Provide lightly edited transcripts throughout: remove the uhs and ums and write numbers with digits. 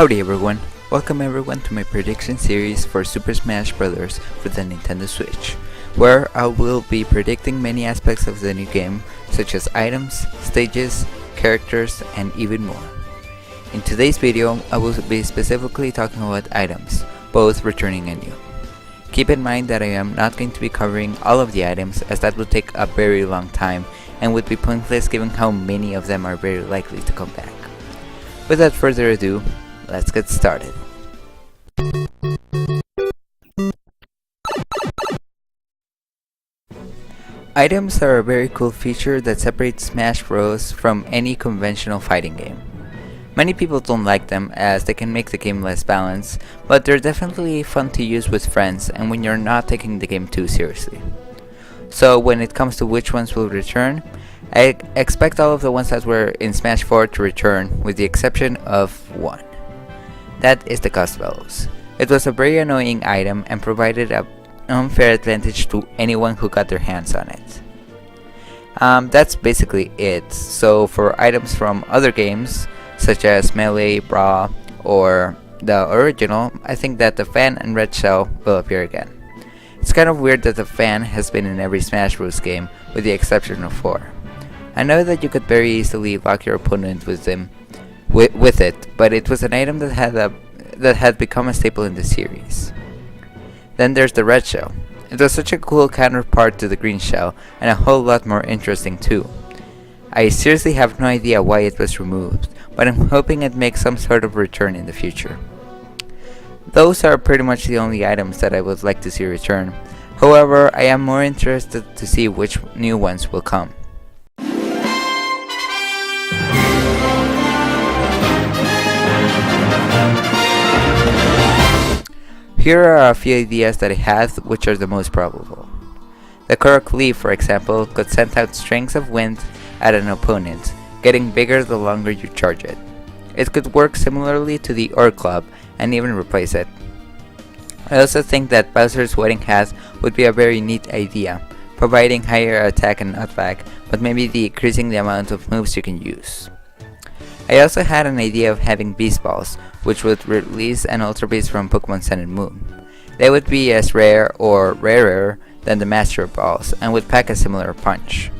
Howdy everyone, welcome everyone to my prediction series for Super Smash Bros. For the Nintendo Switch, where I will be predicting many aspects of the new game, such as items, stages, characters, and even more. In today's video, I will be specifically talking about items, both returning and new. Keep in mind that I am not going to be covering all of the items, as that would take a very long time and would be pointless given how many of them are very likely to come back. Without further ado, let's get started. Items are a very cool feature that separates Smash Bros. From any conventional fighting game. Many people don't like them as they can make the game less balanced, but they're definitely fun to use with friends and when you're not taking the game too seriously. So when it comes to which ones will return, I expect all of the ones that were in Smash 4 to return, with the exception of one. That is the capsules. It was a very annoying item and provided an unfair advantage to anyone who got their hands on it. That's basically it. So for items from other games, such as Melee, Brawl, or the original, I think that the fan and red shell will appear again. It's kind of weird that the fan has been in every Smash Bros. Game, with the exception of 4. I know that you could very easily lock your opponent with it, but it was an item that had become a staple in the series. Then there's the red shell. It was such a cool counterpart to the green shell, and a whole lot more interesting too. I seriously have no idea why it was removed, but I'm hoping it makes some sort of return in the future. Those are pretty much the only items that I would like to see return. However, I am more interested to see which new ones will come. Here are a few ideas that I had, which are the most probable. The Korok leaf, for example, could send out strings of wind at an opponent, getting bigger the longer you charge it. It could work similarly to the Ore Club and even replace it. I also think that Bowser's wedding hat would be a very neat idea, providing higher attack and knockback, but maybe decreasing the amount of moves you can use. I also had an idea of having Beast Balls, which would release an Ultra Beast from Pokemon Sun and Moon. They would be as rare or rarer than the Master Balls and would pack a similar punch.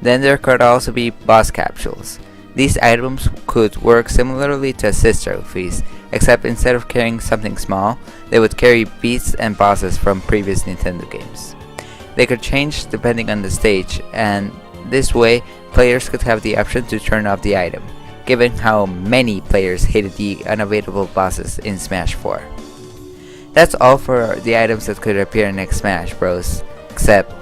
Then there could also be boss capsules. These items could work similarly to assist trophies, except instead of carrying something small, they would carry beasts and bosses from previous Nintendo games. They could change depending on the stage, and this way players could have the option to turn off the item, given how many players hated the unavailable bosses in Smash 4. That's all for the items that could appear in next Smash Bros. Except,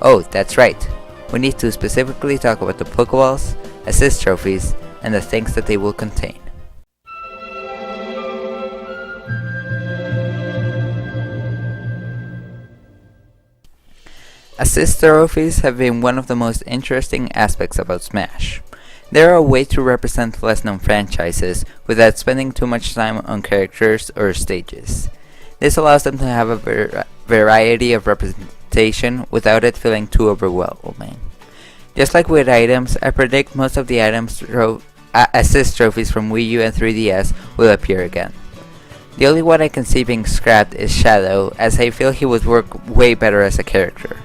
oh, that's right, we need to specifically talk about the Pokeballs, assist trophies, and the things that they will contain. Assist trophies have been one of the most interesting aspects about Smash. They are a way to represent less known franchises without spending too much time on characters or stages. This allows them to have a variety of representation without it feeling too overwhelming. Just like with items, I predict most of the assist trophies from Wii U and 3DS will appear again. The only one I can see being scrapped is Shadow, as I feel he would work way better as a character.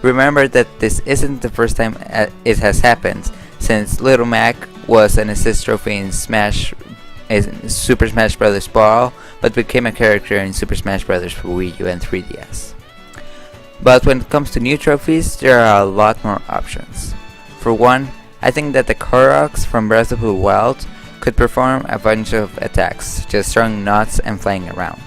Remember that this isn't the first time it has happened, since Little Mac was an assist trophy in Super Smash Bros. Brawl, but became a character in Super Smash Bros. For Wii U and 3DS. But when it comes to new trophies, there are a lot more options. For one, I think that the Koroks from Breath of the Wild could perform a bunch of attacks, just throwing knots and flying around.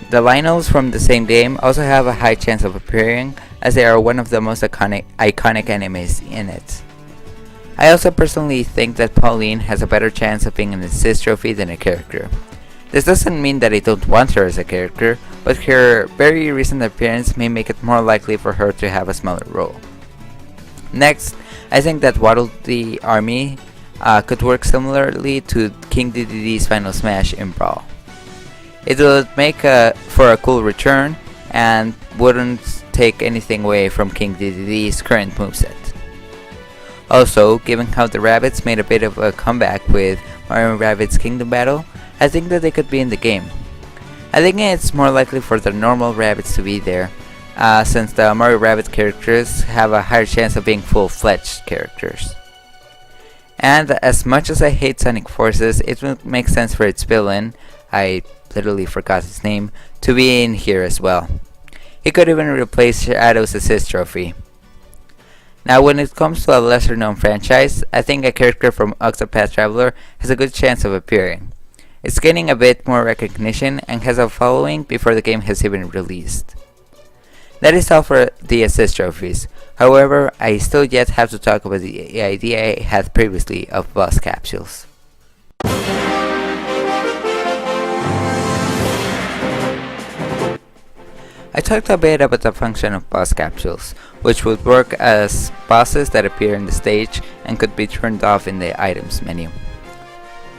The Lynels from the same game also have a high chance of appearing, as they are one of the most iconic enemies in it. I also personally think that Pauline has a better chance of being an assist trophy than a character. This doesn't mean that I don't want her as a character, but her very recent appearance may make it more likely for her to have a smaller role. Next, I think that Waddle Dee Army could work similarly to King Dedede's Final Smash in Brawl. It would make for a cool return and wouldn't take anything away from King Dedede's current moveset. Also, given how the rabbits made a bit of a comeback with Mario & Rabbids Kingdom Battle, I think that they could be in the game. I think it's more likely for the normal rabbits to be there, since the Mario Rabbit characters have a higher chance of being full-fledged characters. And as much as I hate Sonic Forces, it would make sense for its villain, I literally forgot his name, to be in here as well. He could even replace Shadow's Assist trophy. Now when it comes to a lesser known franchise, I think a character from Octopath Traveler has a good chance of appearing. It's gaining a bit more recognition and has a following before the game has even released. That is all for the assist trophies. However, I still yet have to talk about the idea I had previously of boss capsules. I talked a bit about the function of boss capsules, which would work as bosses that appear in the stage and could be turned off in the items menu.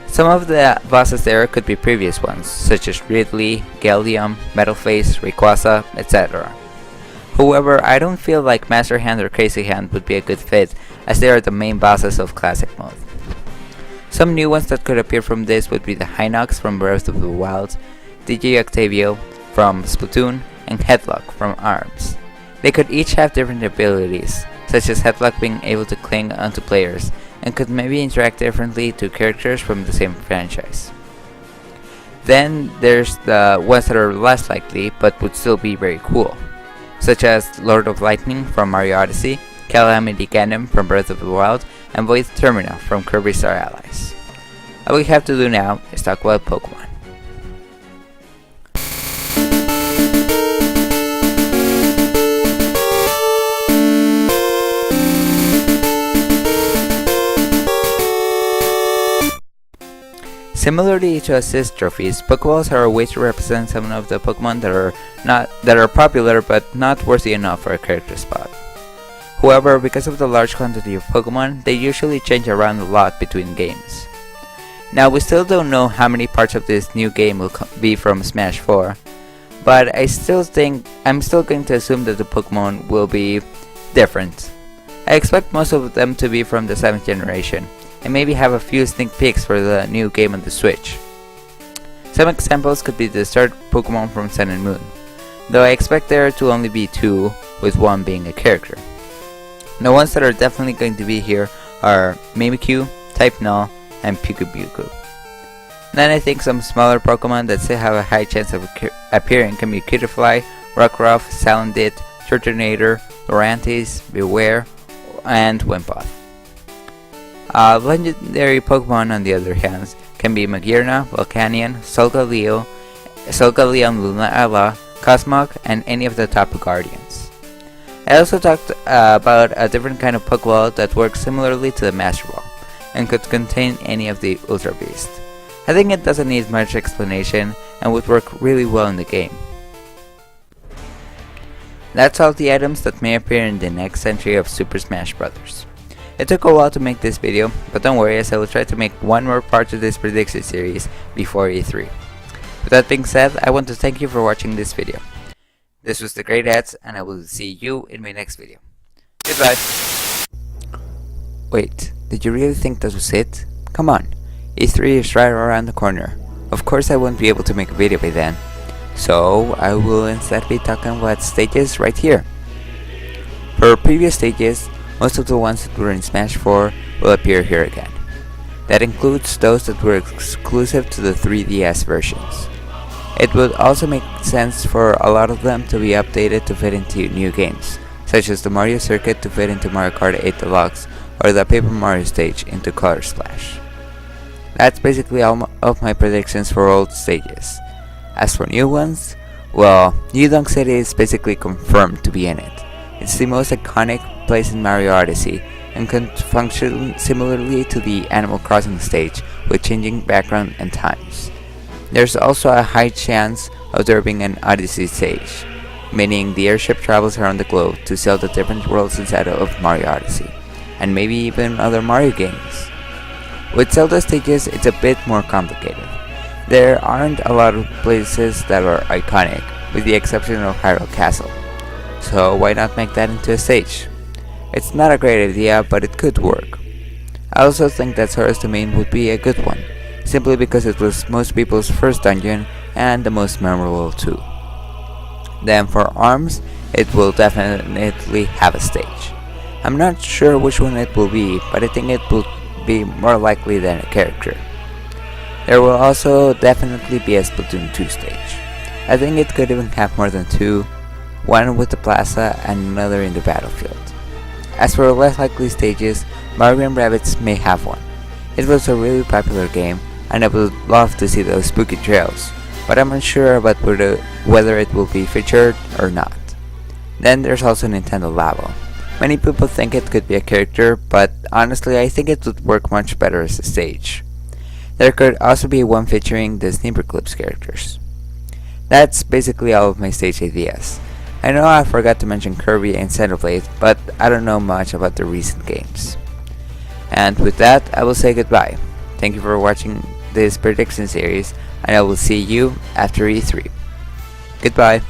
Some of the bosses there could be previous ones, such as Ridley, Gallium, Metalface, Rayquaza, etc. However, I don't feel like Master Hand or Crazy Hand would be a good fit, as they are the main bosses of Classic mode. Some new ones that could appear from this would be the Hinox from Breath of the Wild, DJ Octavio from Splatoon, and Headlock from ARMS. They could each have different abilities, such as Headlock being able to cling onto players, and could maybe interact differently to characters from the same franchise. Then there's the ones that are less likely but would still be very cool, such as Lord of Lightning from Mario Odyssey, Calamity Ganon from Breath of the Wild, and Void Termina from Kirby Star Allies. All we have to do now is talk about Pokemon. Similarly to assist trophies, Pokeballs are a way to represent some of the Pokemon that are popular but not worthy enough for a character spot. However, because of the large quantity of Pokemon, they usually change around a lot between games. Now we still don't know how many parts of this new game will be from Smash 4, but I'm still going to assume that the Pokemon will be different. I expect most of them to be from the 7th generation, and maybe have a few sneak peeks for the new game on the Switch. Some examples could be the third Pokemon from Sun and Moon, though I expect there to only be 2, with 1 being a character. The ones that are definitely going to be here are Mimikyu, Type Null, and Pukubuku. Then I think some smaller Pokemon that still have a high chance of appearing can be Cutiefly, Rockruff, Salandit, Turtonator, Lurantis, Beware, and Wimpod. Legendary Pokemon, on the other hand, can be Magearna, Volcanion, Solgaleo, Lunala, Cosmog, and any of the Tapu Guardians. I also talked about a different kind of Pokeball that works similarly to the Master Ball, and could contain any of the Ultra Beast. I think it doesn't need much explanation, and would work really well in the game. That's all the items that may appear in the next entry of Super Smash Bros. It took a while to make this video, but don't worry, as I will try to make one more part of this prediction series before E3. With that being said, I want to thank you for watching this video. This was the Great Hats, and I will see you in my next video. Goodbye! Wait, did you really think that was it? Come on, E3 is right around the corner. Of course I won't be able to make a video by then. So, I will instead be talking about stages right here. For previous stages, most of the ones that were in Smash 4 will appear here again. That includes those that were exclusive to the 3DS versions. It would also make sense for a lot of them to be updated to fit into new games, such as the Mario Circuit to fit into Mario Kart 8 Deluxe, or the Paper Mario stage into Color Splash. That's basically all of my predictions for old stages. As for new ones, well, New Donk City is basically confirmed to be in it. It's the most iconic place in Mario Odyssey, and can function similarly to the Animal Crossing stage, with changing background and times. There's also a high chance of there being an Odyssey stage, meaning the airship travels around the globe to sail the different worlds inside of Mario Odyssey, and maybe even other Mario games. With Zelda stages, it's a bit more complicated. There aren't a lot of places that are iconic, with the exception of Hyrule Castle. So why not make that into a stage? It's not a great idea, but it could work. I also think that Sora's Domain would be a good one, simply because it was most people's first dungeon and the most memorable too. Then for arms, it will definitely have a stage. I'm not sure which one it will be, but I think it will be more likely than a character. There will also definitely be a Splatoon 2 stage. I think it could even have more than two, one with the plaza and another in the battlefield. As for less likely stages, Mario & Rabbids may have one. It was a really popular game, and I would love to see those spooky trails, but I'm unsure about whether it will be featured or not. Then there's also Nintendo Labo. Many people think it could be a character, but honestly I think it would work much better as a stage. There could also be one featuring the Sniperclips characters. That's basically all of my stage ideas. I know I forgot to mention Kirby and Xenoblade, but I don't know much about the recent games. And with that, I will say goodbye. Thank you for watching this prediction series, and I will see you after E3. Goodbye.